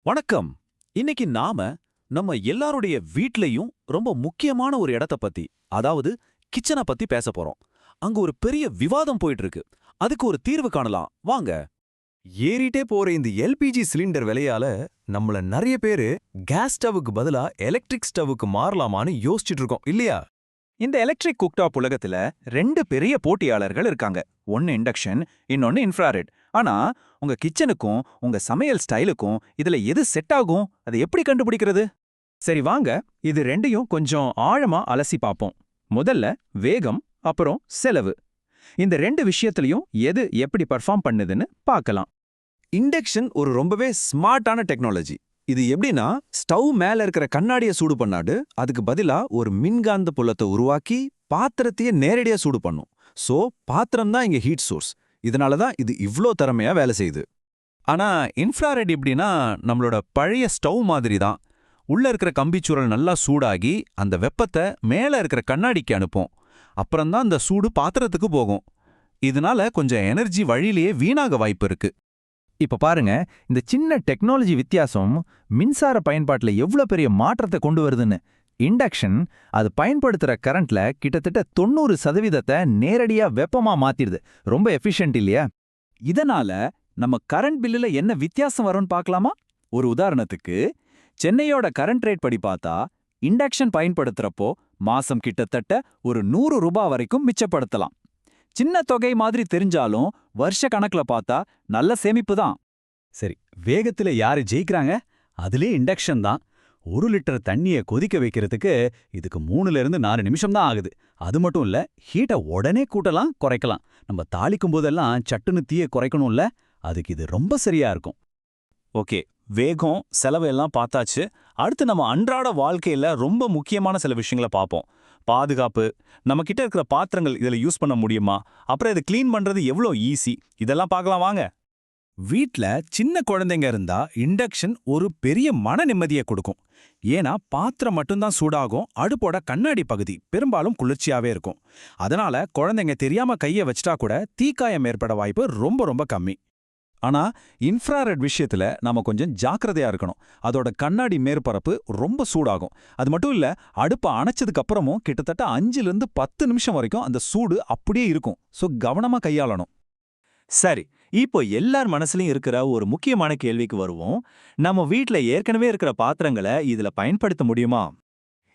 வணக்கம். இன்னைக்கு நம்ம எல்லாருடைய வீட்லயும் ரொம்ப முக்கியமான ஒரு இடத்த பத்தி, அதாவது கிச்சன பத்தி பேசப் போறோம். அங்க ஒரு பெரிய விவாதம் போயிட்டு இருக்கு. அதுக்கு ஒரு தீர்வு காணலாம். வாங்க. ஏறிட்டே போற இந்த எல்பிஜி சிலிண்டர் விலையால நம்மள நிறைய பேரு கேஸ் ஸ்டவ்வுக்கு பதிலா எலக்ட்ரிக் ஸ்டவ்வுக்கு மாறலாமான்னு யோசிச்சுட்டு இருக்கோம் இல்லையா? இந்த எலக்ட்ரிக் குக்டாப் உலகத்துல ரெண்டு பெரிய போட்டியாளர்கள் இருக்காங்க. ஒன்னு இண்டக்ஷன், இன்னொன்னு இன்ஃப்ராரெட். ஆனா உங்க கிச்சனுக்கும் உங்க சமையல் ஸ்டைலுக்கும் இதுல எது செட் ஆகும், அதை எப்படி கண்டுபிடிக்கிறது? சரி வாங்க, இது ரெண்டையும் கொஞ்சம் ஆழமா அலசி பார்ப்போம். முதல்ல வேகம், அப்புறம் செலவு. இந்த ரெண்டு விஷயத்துலயும் எது எப்படி பர்ஃபார்ம் பண்ணுதுன்னு பார்க்கலாம். இண்டக்ஷன் ஒரு ரொம்பவே ஸ்மார்ட்டான டெக்னாலஜி. இது எப்படின்னா, ஸ்டவ் மேல இருக்கிற கண்ணாடியை சூடு பண்ணாடு அதுக்கு பதிலா ஒரு மின்காந்த புலத்தை உருவாக்கி பாத்திரத்தையே நேரடியா சூடு பண்ணும். சோ பாத்திரம் தான் இங்க ஹீட் சோர்ஸ். இதனால தான் இது இவ்ளோ திறமையா வேலை செய்யுது. ஆனா இன்ஃப்ராரெட் எப்படின்னா நம்மளோட பழைய ஸ்டவ் மாதிரி தான். உள்ள இருக்கிற கம்பிச்சுரல் நல்லா சூடாகி அந்த வெப்பத்தை மேல இருக்கிற கண்ணாடிக்கு அனுப்பும். அப்புறம்தான் அந்த சூடு பாத்திரத்துக்கு போகும். இதனால கொஞ்சம் எனர்ஜி வழியிலேயே வீணாக வாய்ப்பு இருக்கு. இப்ப பாருங்க, இந்த சின்ன டெக்னாலஜி வித்தியாசம் மின்சார பயன்பாட்டுல எவ்வளவு பெரிய மாற்றத்தை கொண்டு வருதுன்னு. இண்டக்ஷன் அது பயன்படுத்துற கரண்ட்ல கிட்டத்தட்ட 90% நேரடியா வெப்பமா மாத்திடுது. ரொம்ப எஃபிஷியன்ட் இல்லையா? இதனால நம்ம கரண்ட் பில்லுல என்ன வித்தியாசம் வரும்னு பார்க்கலாமா? ஒரு உதாரணத்துக்கு, சென்னையோட கரண்ட் ரேட் படி பார்த்தா இண்டக்ஷன் பயன்படுத்துறப்போ மாசம் கிட்டத்தட்ட ஒரு 100 ரூபாய் வரைக்கும் மிச்சப்படுத்தலாம். சின்ன தொகை மாதிரி தெரிஞ்சாலும் வருஷ கணக்குல பார்த்தா நல்ல சேமிப்பு தான். சரி, வேகத்துல யாரு ஜெயிக்கிறாங்க? அதிலே இண்டக்ஷன் தான். 1 லிட்டர் தண்ணிய கொதிக்க வைக்கிறதுக்கு இதுக்கு 3 ல இருந்து 4 நிமிஷம் தான் ஆகுது. அது மட்டும் இல்ல, ஹீட்டை உடனே கூட்டலாம், குறைக்கலாம். நம்ம தாளிக்கும் போதெல்லாம் சட்டுன்னு தீய குறைக்கணும்ல, அதுக்கு இது ரொம்ப சரியா இருக்கும். ஓகே, வேகம், செலவு எல்லாம் பார்த்தாச்சு. அடுத்து நம்ம அன்றாட வாழ்க்கையில ரொம்ப முக்கியமான சில விஷயங்களை பார்ப்போம். பாதுகாப்பு, நம்ம கிட்ட இருக்கிற பாத்திரங்கள் இதுல யூஸ் பண்ண முடியுமா, அப்புறம் இதை க்ளீன் பண்றது எவ்வளோ ஈஸி, இதெல்லாம் பார்க்கலாம் வாங்க. வீட்ல சின்ன குழந்தைங்க இருந்தா இண்டக்ஷன் ஒரு பெரிய மன நிம்மதியை கொடுக்கும். ஏன்னா பாத்திரம் மட்டும்தான் சூடாகும், அடுப்போட கண்ணாடி பகுதி பெரும்பாலும் குளிர்ச்சியாவே இருக்கும். அதனால குழந்தைங்க தெரியாம கைய வச்சிட்டா கூட தீக்காயம் ஏற்பட வாய்ப்பு ரொம்ப ரொம்ப கம்மி. ஆனா இன்ஃப்ராரெட் விஷயத்துல நாம கொஞ்சம் ஜாக்கிரதையா இருக்கணும். அதோட கண்ணாடி மேற்பரப்பு ரொம்ப சூடாகும். அது மட்டும் இல்ல, அடுப்பை அணைச்சதுக்கு அப்புறமும் கிட்டத்தட்ட 5 ல இருந்து 10 நிமிஷம் வரைக்கும் அந்த சூடு அப்படியே இருக்கும். சோ கவனமா கையாளணும். சரி, இப்போ எல்லார் மனசுலயும் இருக்கிற ஒரு முக்கியமான கேள்விக்கு வருவோம். நம்ம வீட்ல ஏற்கனவே இருக்கிற பாத்திரங்களை இதுல பயன்படுத்த முடியுமா?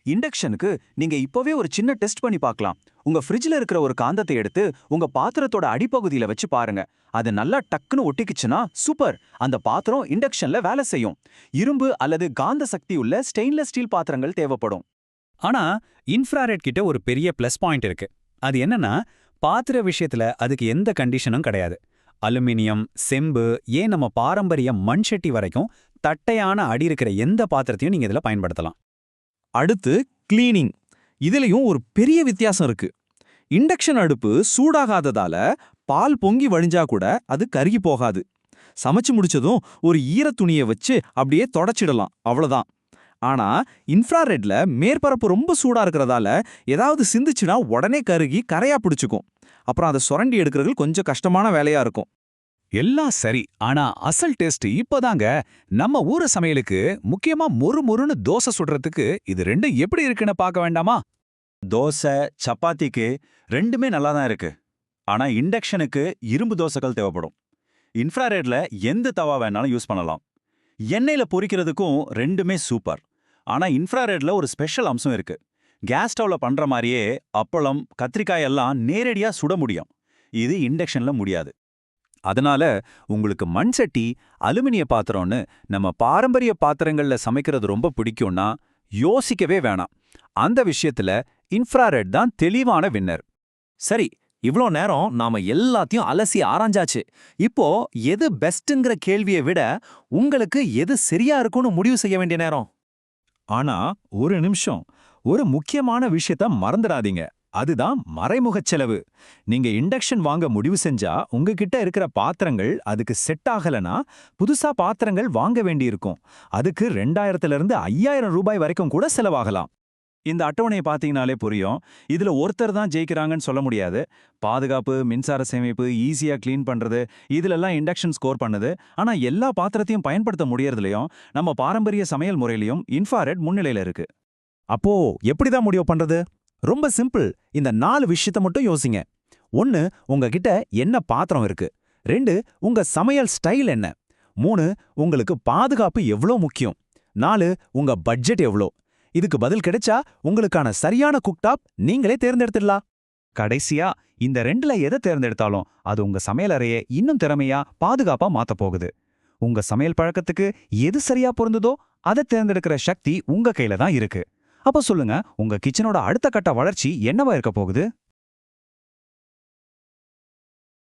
இண்டக்ஷனுக்கு நீங்க இப்பவே ஒரு சின்ன டெஸ்ட் பண்ணி பார்க்கலாம். உங்க ஃப்ரிட்ஜ்ல இருக்கிற ஒரு காந்தத்தை எடுத்து உங்க பாத்திரத்தோட அடிப்பகுதியில வச்சு பாருங்க. அது நல்லா டக்குன்னு ஒட்டிக்குச்சுன்னா சூப்பர், அந்த பாத்திரம் இண்டக்ஷன்ல வேலை செய்யும். இரும்பு அல்லது காந்த சக்தி உள்ள ஸ்டெயின்லெஸ் ஸ்டீல் பாத்திரங்கள் தேவைப்படும். ஆனா இன்ஃப்ராரெட் கிட்ட ஒரு பெரிய ப்ளஸ் பாயிண்ட் இருக்கு. அது என்னன்னா, பாத்திர விஷயத்துல அதுக்கு எந்த கண்டிஷனும் கிடையாது. அலுமினியம், செம்பு, ஏன் நம்ம பாரம்பரிய மண் சட்டி வரைக்கும் தட்டையான அடி இருக்கிற எந்த பாத்திரத்தையும் நீங்க இதுல பயன்படுத்தலாம். அடுத்து கிளீனிங். இதுலயும் ஒரு பெரிய வித்தியாசம் இருக்கு. இண்டக்ஷன் அடுப்பு சூடாகாததால பால் பொங்கி வழிஞ்சா கூட அது கருகி போகாது. சமைச்சு முடிச்சதும் ஒரு ஈரத்துணியை வச்சு அப்படியே தொடச்சிடலாம், அவ்வளவுதான். ஆனா இன்ஃப்ராரெட்ல மேற்பரப்பு ரொம்ப சூடா இருக்கிறதால ஏதாவது சிந்துச்சுன்னா உடனே கருகி கரையா பிடிச்சுக்கும். அப்புறம் அதை சுரண்டி எடுக்கிறது கொஞ்சம் கஷ்டமான வேலையா இருக்கும். எல்லாம் சரி, ஆனா அசல் டேஸ்ட் இப்பதாங்க. நம்ம ஊர சமையலுக்கு முக்கியமா மொறுமொறுன்னு தோசை சுடுறதுக்கு இது ரெண்டும் எப்படி இருக்குன்னு பார்க்க வேண்டாமா? தோசை, சப்பாத்திக்கு ரெண்டுமே நல்லா தான் இருக்கு. ஆனா இண்டக்ஷனுக்கு இரும்பு தோசைகள் தேவைப்படும். இன்ஃப்ராரெட்ல எந்த தவா வேணாலும் யூஸ் பண்ணலாம். எண்ணெயில பொரிக்கிறதுக்கும் ரெண்டுமே சூப்பர். ஆனா இன்ஃப்ராரெட்ல ஒரு ஸ்பெஷல் அம்சம் இருக்கு. கேஸ் ஸ்டவ்ல பண்ற மாதிரியே அப்பளம், கத்திரிக்காய் எல்லாம் நேரடியா சுட முடியும். இது இண்டக்ஷன்ல முடியாது. அதனால உங்களுக்கு மண் சட்டி, அலுமினிய பாத்திரம்னு நம்ம பாரம்பரிய பாத்திரங்கள்ல சமைக்கிறது ரொம்ப பிடிக்கும்னா யோசிக்கவே வேணாம். அந்த விஷயத்துல இன்ஃப்ராரெட் தான் தெளிவான வின்னர். சரி, இவ்ளோ நேரம் நாம எல்லாத்தையும் அலசி ஆராய்ஞ்சாச்சு. இப்போ எது பெஸ்ட்ங்கிற கேள்வியை விட உங்களுக்கு எது சரியா இருக்கும்னு முடிவு செய்ய வேண்டிய நேரம். ஆனா ஒரு நிமிஷம், ஒரு முக்கியமான விஷயத்த மறந்துடாதீங்க. அதுதான் மறைமுகச் செலவு. நீங்க இண்டக்ஷன் வாங்க முடிவு செஞ்சா உங்ககிட்ட இருக்கிற பாத்திரங்கள் அதுக்கு செட் ஆகலனா புதுசா பாத்திரங்கள் வாங்க வேண்டியிருக்கும். அதுக்கு 2000 ல இருந்து 5000 ரூபாய் வரைக்கும் கூட செலவாகலாம். இந்த அட்டவணையை பார்த்தீங்கனாலே புரியும். இதுல ஒருத்தர் தான் ஜெயிக்கிறாங்கன்னு சொல்ல முடியாது. பாதுகாப்பு, மின்சார சேமிப்பு, ஈஸியா க்ளீன் பண்றது, இதுலெல்லாம் இண்டக்ஷன் ஸ்கோர் பண்ணுது. ஆனா எல்லா பாத்திரத்தையும் பயன்படுத்த முடியறதுலயும் நம்ம பாரம்பரிய சமையல் முறையிலையும் இன்ஃப்ராரெட் முன்னிலையில இருக்கு. அப்போ எப்படிதான் முடிவு பண்றது? ரொம்ப சிம்பிள். இந்த 4 விஷயத்த மட்டும் யோசிங்க. 1, உங்ககிட்ட என்ன பாத்திரம் இருக்கு. 2, உங்க சமையல் ஸ்டைல் என்ன. 3, உங்களுக்கு பாதுகாப்பு எவ்ளோ முக்கியம். 4, உங்க பட்ஜெட் எவ்ளோ. இதுக்கு பதில் கிடைச்சா உங்களுக்கான சரியான குக்டாப் நீங்களே தேர்ந்தெடுத்துடலாம். கடைசியா இந்த 2ல எதை தேர்ந்தெடுத்தாலும் அது உங்க சமையலறையை இன்னும் திறமையா, பாதுகாப்பா மாத்தப் போகுது. உங்க சமையல் பழக்கத்துக்கு எது சரியா பொருந்துதோ அதை தேர்ந்தெடுக்கிற சக்தி உங்க கையில தான் இருக்கு. அப்ப சொல்லுங்க, உங்க கிச்சனோட அடுத்த கட்ட வளர்ச்சி என்னவா இருக்க போகுது?